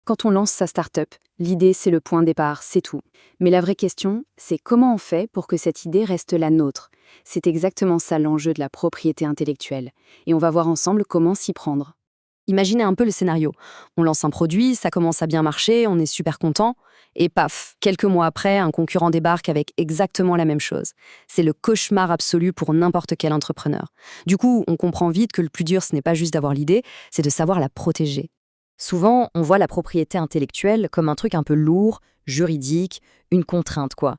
Quand on lance sa start-up, l'idée c'est le point de départ, c'est tout. Mais la vraie question, c'est comment on fait pour que cette idée reste la nôtre. C'est exactement ça l'enjeu de la propriété intellectuelle. Et on va voir ensemble comment s'y prendre. Imaginez un peu le scénario. On lance un produit, ça commence à bien marcher, on est super content, et paf, quelques mois après, un concurrent débarque avec exactement la même chose. C'est le cauchemar absolu pour n'importe quel entrepreneur. Du coup, on comprend vite que le plus dur, ce n'est pas juste d'avoir l'idée, c'est de savoir la protéger. Souvent, on voit la propriété intellectuelle comme un truc un peu lourd, juridique, une contrainte, quoi.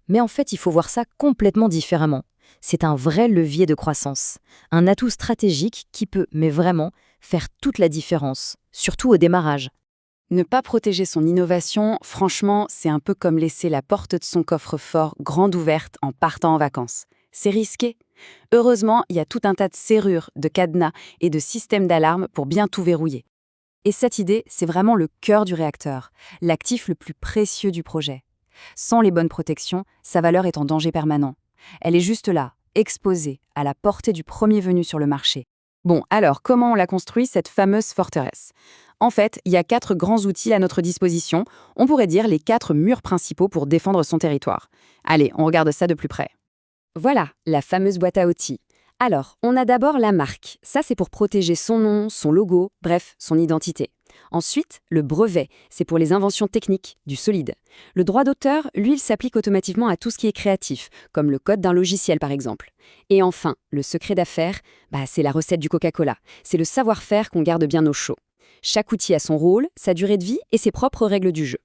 Mais en fait, il faut voir ça complètement différemment. C'est un vrai levier de croissance, un atout stratégique qui peut, mais vraiment, faire toute la différence, surtout au démarrage. Ne pas protéger son innovation, franchement, c'est un peu comme laisser la porte de son coffre-fort grande ouverte en partant en vacances. C'est risqué. Heureusement, il y a tout un tas de serrures, de cadenas et de systèmes d'alarme pour bien tout verrouiller. Et cette idée, c'est vraiment le cœur du réacteur, l'actif le plus précieux du projet. Sans les bonnes protections, sa valeur est en danger permanent. Elle est juste là, exposée, à la portée du premier venu sur le marché. Bon, alors, comment on l'a construit, cette fameuse forteresse? En fait, il y a 4 grands outils à notre disposition, on pourrait dire les 4 murs principaux pour défendre son territoire. Allez, on regarde ça de plus près. Voilà, la fameuse boîte à outils. Alors, on a d'abord la marque. Ça, c'est pour protéger son nom, son logo, bref, son identité. Ensuite, le brevet, c'est pour les inventions techniques, du solide. Le droit d'auteur, lui, il s'applique automatiquement à tout ce qui est créatif, comme le code d'un logiciel par exemple. Et enfin, le secret d'affaires, c'est la recette du Coca-Cola. C'est le savoir-faire qu'on garde bien au chaud. Chaque outil a son rôle, sa durée de vie et ses propres règles du jeu.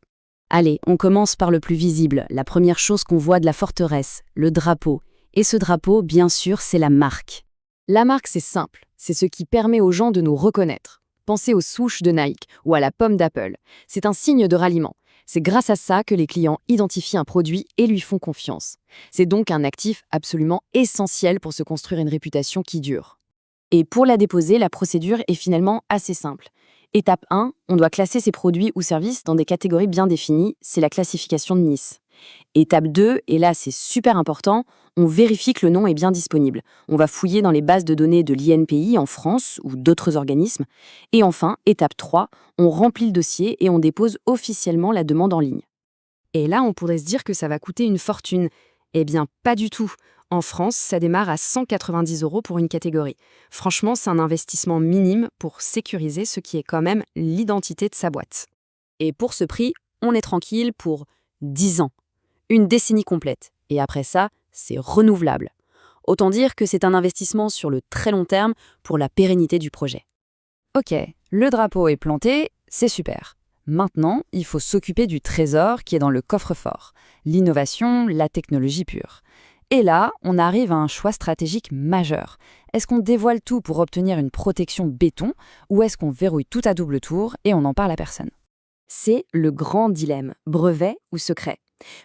Allez, on commence par le plus visible, la première chose qu'on voit de la forteresse, le drapeau. Et ce drapeau, bien sûr, c'est la marque. La marque, c'est simple, c'est ce qui permet aux gens de nous reconnaître. Pensez aux souches de Nike ou à la pomme d'Apple. C'est un signe de ralliement. C'est grâce à ça que les clients identifient un produit et lui font confiance. C'est donc un actif absolument essentiel pour se construire une réputation qui dure. Et pour la déposer, la procédure est finalement assez simple. Étape 1, on doit classer ses produits ou services dans des catégories bien définies, c'est la classification de Nice. Étape 2, et là c'est super important, on vérifie que le nom est bien disponible. On va fouiller dans les bases de données de l'INPI en France ou d'autres organismes. Et enfin, étape 3, on remplit le dossier et on dépose officiellement la demande en ligne. Et là, on pourrait se dire que ça va coûter une fortune. Eh bien, pas du tout. En France, ça démarre à 190 € pour une catégorie. Franchement, c'est un investissement minime pour sécuriser ce qui est quand même l'identité de sa boîte. Et pour ce prix, on est tranquille pour 10 ans. Une décennie complète. Et après ça, c'est renouvelable. Autant dire que c'est un investissement sur le très long terme pour la pérennité du projet. Ok, le drapeau est planté, c'est super. Maintenant, il faut s'occuper du trésor qui est dans le coffre-fort, l'innovation, la technologie pure. Et là, on arrive à un choix stratégique majeur. Est-ce qu'on dévoile tout pour obtenir une protection béton ou est-ce qu'on verrouille tout à double tour et on n'en parle à personne? C'est le grand dilemme, brevet ou secret.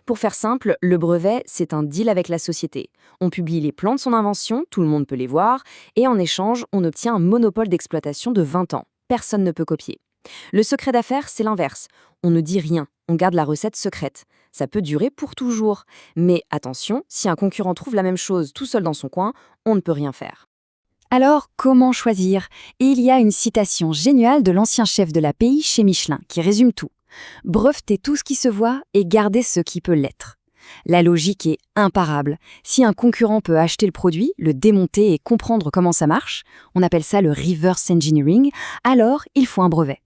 Pour faire simple, le brevet, c'est un deal avec la société. On publie les plans de son invention, tout le monde peut les voir, et en échange, on obtient un monopole d'exploitation de 20 ans. Personne ne peut copier. Le secret d'affaires, c'est l'inverse. On ne dit rien, on garde la recette secrète. Ça peut durer pour toujours. Mais attention, si un concurrent trouve la même chose tout seul dans son coin, on ne peut rien faire. Alors, comment choisir? Il y a une citation géniale de l'ancien chef de l'API chez Michelin qui résume tout. Breveter tout ce qui se voit et garder ce qui peut l'être. La logique est imparable. Si un concurrent peut acheter le produit, le démonter et comprendre comment ça marche, on appelle ça le reverse engineering, alors il faut un brevet.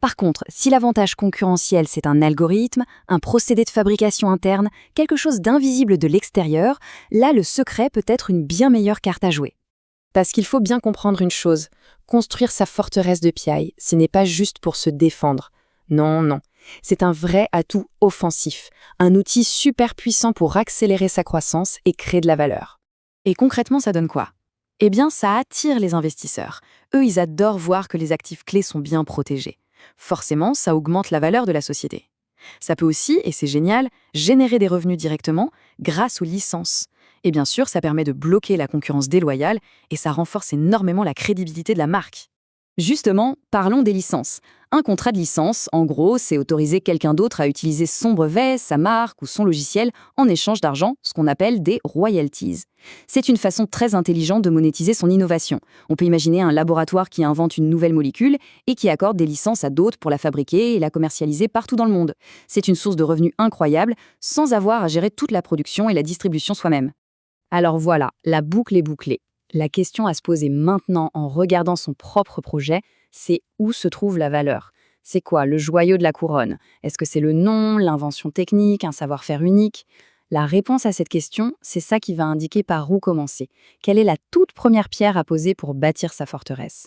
Par contre, si l'avantage concurrentiel c'est un algorithme, un procédé de fabrication interne, quelque chose d'invisible de l'extérieur, là le secret peut être une bien meilleure carte à jouer. Parce qu'il faut bien comprendre une chose, construire sa forteresse de piaille, ce n'est pas juste pour se défendre. Non, non. C'est un vrai atout offensif, un outil super puissant pour accélérer sa croissance et créer de la valeur. Et concrètement, ça donne quoi? Eh bien, ça attire les investisseurs. Eux, ils adorent voir que les actifs clés sont bien protégés. Forcément, ça augmente la valeur de la société. Ça peut aussi, et c'est génial, générer des revenus directement grâce aux licences. Et bien sûr, ça permet de bloquer la concurrence déloyale et ça renforce énormément la crédibilité de la marque. Justement, parlons des licences. Un contrat de licence, en gros, c'est autoriser quelqu'un d'autre à utiliser son brevet, sa marque ou son logiciel en échange d'argent, ce qu'on appelle des royalties. C'est une façon très intelligente de monétiser son innovation. On peut imaginer un laboratoire qui invente une nouvelle molécule et qui accorde des licences à d'autres pour la fabriquer et la commercialiser partout dans le monde. C'est une source de revenus incroyable, sans avoir à gérer toute la production et la distribution soi-même. Alors voilà, la boucle est bouclée. La question à se poser maintenant en regardant son propre projet, c'est où se trouve la valeur? C'est quoi le joyau de la couronne? Est-ce que c'est le nom, l'invention technique, un savoir-faire unique? La réponse à cette question, c'est ça qui va indiquer par où commencer. Quelle est la toute première pierre à poser pour bâtir sa forteresse?